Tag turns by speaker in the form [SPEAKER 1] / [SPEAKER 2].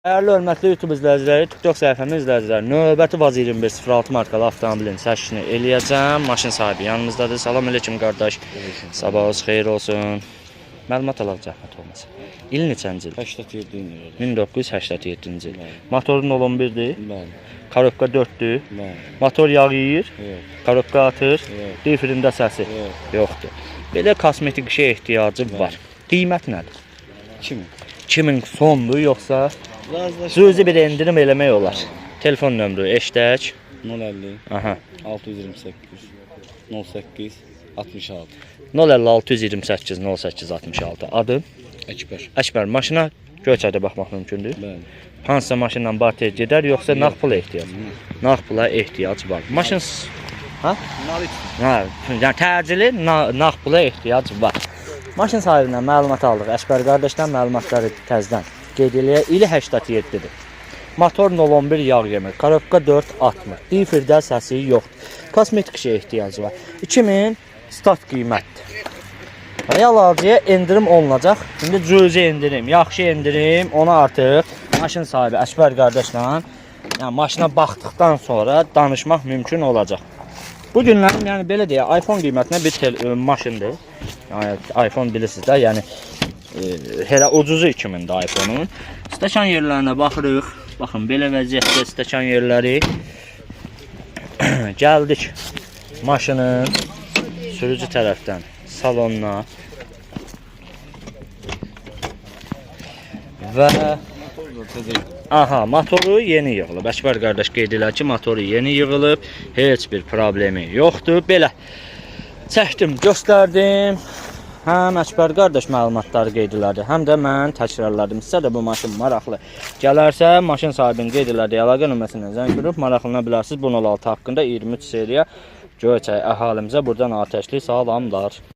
[SPEAKER 1] Değerli hörmətli YouTube izləyiciləri, TikTok səhifəmin izləyiciləri, növbəti Vaz 2106 markalı avtomobilin çəkişini eləyəcəm. Maşın sahibi yanımızdadır. Salam aleyküm qardaş. Sabahınız xeyir olsun. Məlumat alaq zəhmət olmasa. İl neçənci il?
[SPEAKER 2] 87 il.
[SPEAKER 1] 1987-ci il. Motorun 11-dir.
[SPEAKER 2] Bəli.
[SPEAKER 1] Korobka 4-dür.
[SPEAKER 2] Bəli.
[SPEAKER 1] Motor yağ yeyir.
[SPEAKER 2] Yox.
[SPEAKER 1] Korobka atır.
[SPEAKER 2] Yox.
[SPEAKER 1] Difrində səsi
[SPEAKER 2] Yox.
[SPEAKER 1] yoxdur. Belə kosmetik işə ehtiyacı var. Qiymət nədir?
[SPEAKER 2] 2000.
[SPEAKER 1] 2000 sondur yoxsa
[SPEAKER 2] Razılaşma.
[SPEAKER 1] cüzi bir endirim eləmək olar? Telefon nömrü eşdək.
[SPEAKER 2] 050
[SPEAKER 1] Aha.
[SPEAKER 2] 628 08 66.
[SPEAKER 1] 05628 08 66. Adı
[SPEAKER 2] Əkbər.
[SPEAKER 1] Əkbər. Maşına göyçədə baxmaq mümkündür.
[SPEAKER 2] Bəli.
[SPEAKER 1] Hansısa maşınla barter gedər yoxsa nağd pula ehtiyac? Nağd pula ehtiyac var. Maşın ha? Ha, yəni təcili nağd pula ehtiyac var. Maşın sahibindən məlumat aldıq. Əkbər qardaşdan məlumatları təzədən qeyd eləyə. İli 87-dir. Motor 011 yağ yemir. Korobka 460. Difirdə səsi yoxdur. Kosmetik işə ehtiyacı var. 2000 start qiymətdir. Real alıcıya endirim olunacaq. İndi cüzi endirim, yaxşı endirim. Ona artıq maşın sahibi Əkbər qardaşla yəni maşına baxdıqdan sonra danışmaq mümkün olacaq. Bu günlərin yəni belə deyə iPhone qiymətinə bir maşındır. Yəni iPhone bilirsiniz də, yəni hələ ucuzu 2000-dir iPhone-un. Stəkan yerlərinə baxırıq. Baxın belə vəziyyətdə stəkan yerləri. Gəldik maşının sürücü tərəfdən salonuna. Və aha, motoru yeni yığılıb. Əkbər qardaş qeyd edir ki, motoru yeni yığılıb. Heç bir problemi yoxdur. Belə çəkdim, göstərdim. Həm Əkbər qardaş məlumatları qeyd elədi, həm də mən təkrarladım. Sizə də bu maşın maraqlı gələrsə, maşın sahibinin qeyd elədiyi əlaqə nömrəsindən zəng vurub maraqlana bilərsiniz. 006 haqqında 23 seriya Göyçay əhalimizə buradan atəşli salamlar.